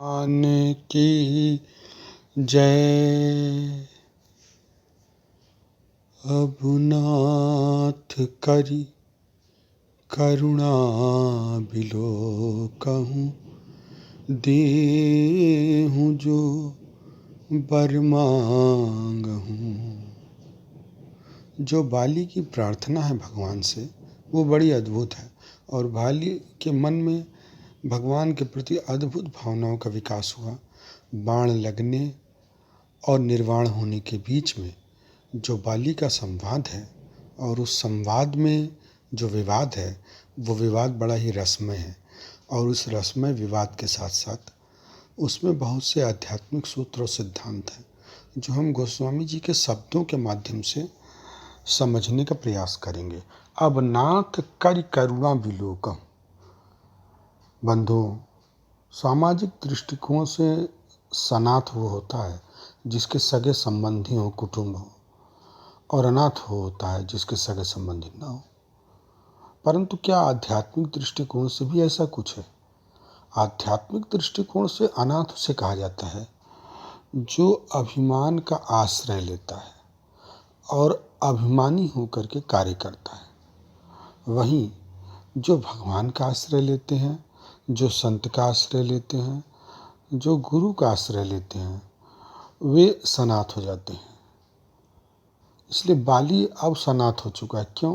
भगवान की जय। अबुनाथ करि करुणा बिलोकहूँ, देहूँ जो बर मांगहूँ। जो बाली की प्रार्थना है भगवान से वो बड़ी अद्भुत है और बाली के मन में भगवान के प्रति अद्भुत भावनाओं का विकास हुआ। बाण लगने और निर्वाण होने के बीच में जो बाली का संवाद है और उस संवाद में जो विवाद है वो विवाद बड़ा ही रसमय है और उस रसमय विवाद के साथ साथ उसमें बहुत से आध्यात्मिक सूत्र और सिद्धांत हैं जो हम गोस्वामी जी के शब्दों के माध्यम से समझने का प्रयास करेंगे। अब नाथ करि करुणा बिलोकम। बंधुओं, सामाजिक दृष्टिकोण से सनाथ वो होता है जिसके सगे संबंधी हो, कुटुंब हो, और अनाथ वो होता है जिसके सगे संबंधी ना हो। परंतु क्या आध्यात्मिक दृष्टिकोण से भी ऐसा कुछ है? आध्यात्मिक दृष्टिकोण से अनाथ उसे कहा जाता है जो अभिमान का आश्रय लेता है और अभिमानी होकर के कार्य करता है। वहीं जो भगवान का आश्रय लेते हैं, जो संत का आश्रय लेते हैं, जो गुरु का आश्रय लेते हैं, वे सनाथ हो जाते हैं। इसलिए बाली अब सनाथ हो चुका है। क्यों?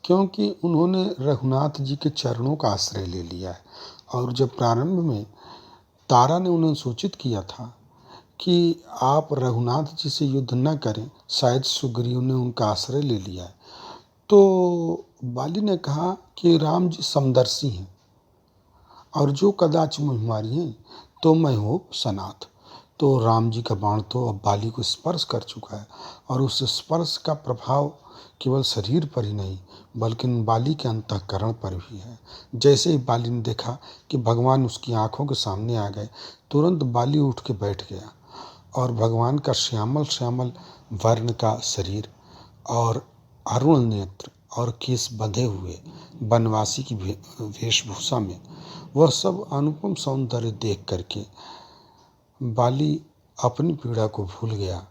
क्योंकि उन्होंने रघुनाथ जी के चरणों का आश्रय ले लिया है। और जब प्रारंभ में तारा ने उन्हें सूचित किया था कि आप रघुनाथ जी से युद्ध न करें, शायद सुग्रीव ने उनका आश्रय ले लिया है, तो बाली ने कहा कि राम जी समदर्शी हैं और जो कदाच मुझमारी हैं तो मैं हो सनाथ। तो राम जी का बाण तो अब बाली को स्पर्श कर चुका है और उस स्पर्श का प्रभाव केवल शरीर पर ही नहीं बल्कि बाली के अंतःकरण पर भी है। जैसे ही बाली ने देखा कि भगवान उसकी आंखों के सामने आ गए, तुरंत बाली उठ के बैठ गया और भगवान का श्यामल श्यामल वर्ण का शरीर और अरुण नेत्र और केस बंधे हुए बनवासी की वेशभूषा में वह सब अनुपम सौंदर्य देख करके बाली अपनी पीड़ा को भूल गया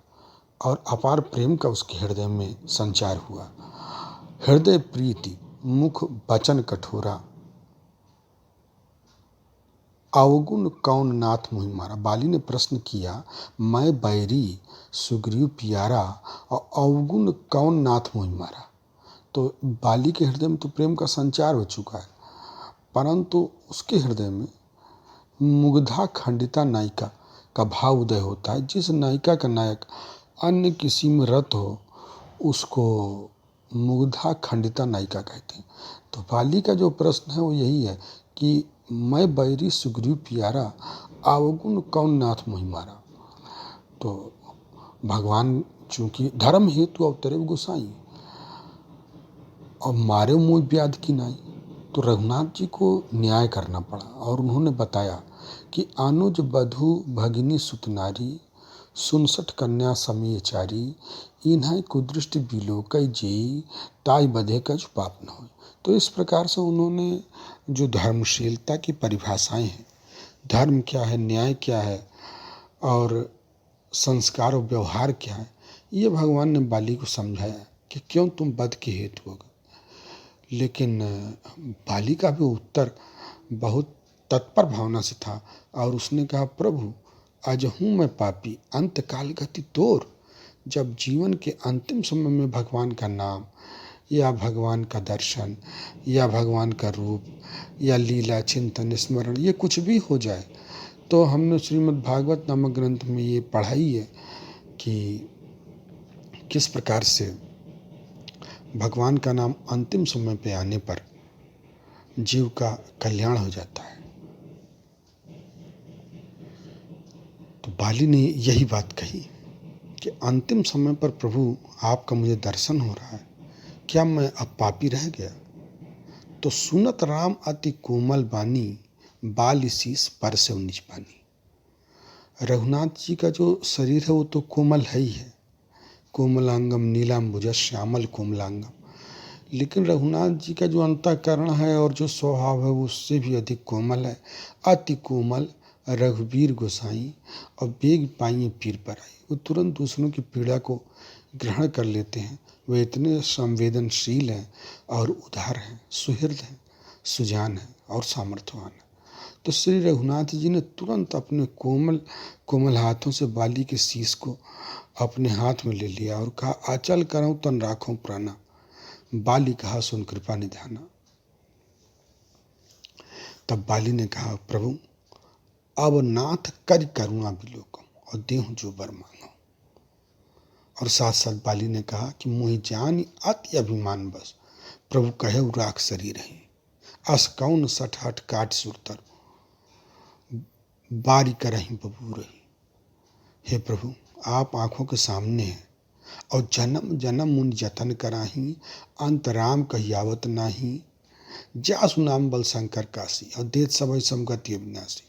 और अपार प्रेम का उसके हृदय में संचार हुआ। हृदय प्रीति मुख बचन कठोरा, अवगुण कौन नाथ मुहि मारा। बाली ने प्रश्न किया, मैं बैरी सुग्रीव प्यारा और अवगुण कौन नाथ मुहि मारा। तो बाली के हृदय में तो प्रेम का संचार हो चुका है, परंतु उसके हृदय में मुग्धा खंडिता नायिका का भाव उदय होता है। जिस नायिका का नायक अन्य किसी में रत हो उसको मुग्धा खंडिता नायिका कहते हैं। तो बाली का जो प्रश्न है वो यही है कि मैं बैरी सुग्रीव प्यारा, अवगुण कौन नाथ मुहि मारा। तो भगवान चूंकि धर्म हेतु अवतरे गोसाई और मारे मुँह व्याध की नाई, तो रघुनाथ जी को न्याय करना पड़ा और उन्होंने बताया कि अनुज बधु भगिनी सुतनारी, 67 कन्या समीचारी, इन्हें कुदृष्टि बिलोकई जेई, ताई बधे का जो पाप न हो। तो इस प्रकार से उन्होंने जो धर्मशीलता की परिभाषाएं हैं, धर्म क्या है, न्याय क्या है और संस्कार और व्यवहार क्या है, ये भगवान ने बाली को समझाया कि क्यों तुम वध के हेतु हो गए। लेकिन बाली का भी उत्तर बहुत तत्पर भावना से था और उसने कहा, प्रभु अजहूँ मैं पापी, अंत काल गति तोर। जब जीवन के अंतिम समय में भगवान का नाम या भगवान का दर्शन या भगवान का रूप या लीला चिंतन स्मरण ये कुछ भी हो जाए, तो हमने श्रीमद् भागवत नामक ग्रंथ में ये पढ़ाई है कि किस प्रकार से भगवान का नाम अंतिम समय पे आने पर जीव का कल्याण हो जाता है। तो बाली ने यही बात कही कि अंतिम समय पर प्रभु आपका मुझे दर्शन हो रहा है, क्या मैं अब पापी रह गया। तो सुनत राम अति कोमल बानी, बाल शीस पर से निज पानी। रघुनाथ जी का जो शरीर है वो तो कोमल है ही है, कोमलांगम नीलाम्बुज श्यामल कोमलांगम, लेकिन रघुनाथ जी का जो अंतःकरण है और जो स्वभाव है वो उससे भी अधिक कोमल है, अति कोमल रघुवीर गोसाई और बेग पाइए पीर पर आई। वो तुरंत दूसरों की पीड़ा को ग्रहण कर लेते हैं। वे इतने संवेदनशील हैं और उदार हैं, सुहृद हैं, सुजान हैं और सामर्थ्यवान हैं। तो श्री रघुनाथ जी ने तुरंत अपने कोमल कोमल हाथों से बाली के शीश को अपने हाथ में ले लिया और कहा, आचल करऊं तन राखूं प्राणा, बाली कहा सुन कृपा निधाना। तब बाली ने कहा, प्रभु अब नाथ कर करुणा बिलोकम और देहूं जो वर मांगो। और साथ साथ बाली ने कहा कि मोहि जान अति अभिमान बस, प्रभु कहे राख शरीर रही, अस कौन सठ हठ काट सुरतर, बारी करही बबू रही। हे प्रभु, आप आंखों के सामने हैं और जन्म जन्म मुन जतन कराही, अंत राम कहियावत नाही, जासु नाम बल शंकर काशी और देत सब समगति अविनाशी।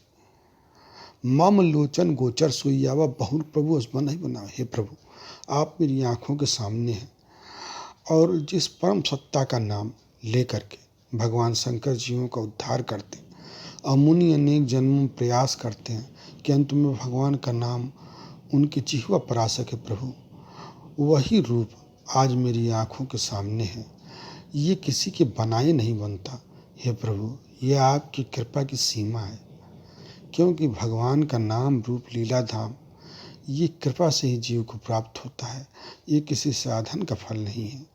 मम लोचन गोचर सोइयावा बहुर प्रभु असमन नहीं बनावे। हे प्रभु, आप मेरी आंखों के सामने हैं और जिस परम सत्ता का नाम लेकर के भगवान शंकर जीवों का उद्धार करते हैं और मुनि अनेक जन्मों में प्रयास करते हैं कि अंत में भगवान का नाम उनकी जिह्वा पर आ सके। प्रभु, वही रूप आज मेरी आंखों के सामने है। ये किसी के बनाए नहीं बनता। हे प्रभु, ये आपकी कृपा की सीमा है, क्योंकि भगवान का नाम रूप लीला धाम ये कृपा से ही जीव को प्राप्त होता है। ये किसी साधन का फल नहीं है।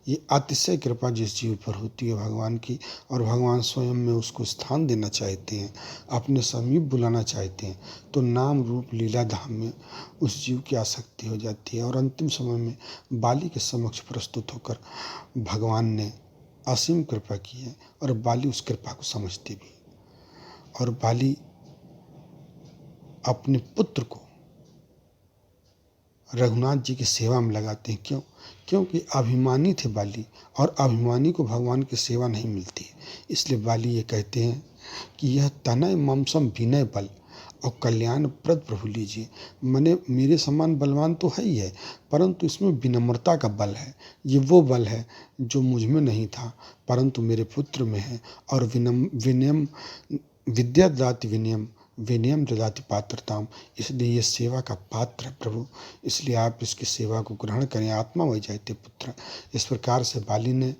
ये अतिशय कृपा जिस जीव पर होती है भगवान की, और भगवान स्वयं में उसको स्थान देना चाहते हैं, अपने समीप बुलाना चाहते हैं, तो नाम रूप लीला धाम में उस जीव की आसक्ति हो जाती है। और अंतिम समय में बाली के समक्ष प्रस्तुत होकर भगवान ने असीम कृपा की है और बाली उस कृपा को समझते भी। और बाली अपने पुत्र को रघुनाथ जी की सेवा में लगाते हैं। क्यों? क्योंकि अभिमानी थे बाली, और अभिमानी को भगवान की सेवा नहीं मिलती है। इसलिए बाली ये कहते हैं कि यह तनय ममसम विनय बल और कल्याण प्रद प्रभु लीजिए। मैंने मेरे समान बलवान तो है ही है, परंतु इसमें विनम्रता का बल है। ये वो बल है जो मुझ में नहीं था, परंतु मेरे पुत्र में है। और विनयम विद्या ददाति विनयम, विनयम ददाति पात्रताम, इसलिए ये सेवा का पात्र है प्रभु। इसलिए आप इसकी सेवा को ग्रहण करें, आत्मा वही जाते पुत्र। इस प्रकार से बाली ने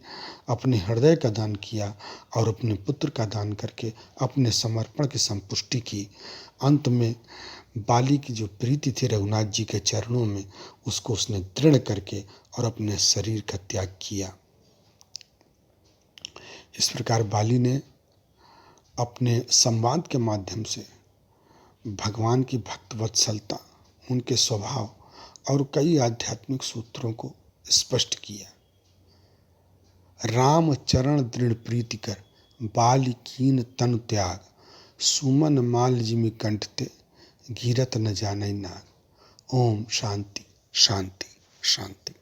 अपने हृदय का दान किया और अपने पुत्र का दान करके अपने समर्पण की संपुष्टि की। अंत में बाली की जो प्रीति थी रघुनाथ जी के चरणों में, उसको उसने दृढ़ करके और अपने शरीर का त्याग किया। इस प्रकार बाली ने अपने संवाद के माध्यम से भगवान की भक्त वत्सलता, उनके स्वभाव और कई आध्यात्मिक सूत्रों को स्पष्ट किया। राम चरण दृढ़ प्रीति कर, बाल कीन तनु त्याग, सुमन माल जिमि कंठते, गिरत न जाने नाग। ओम शांति शांति शांति।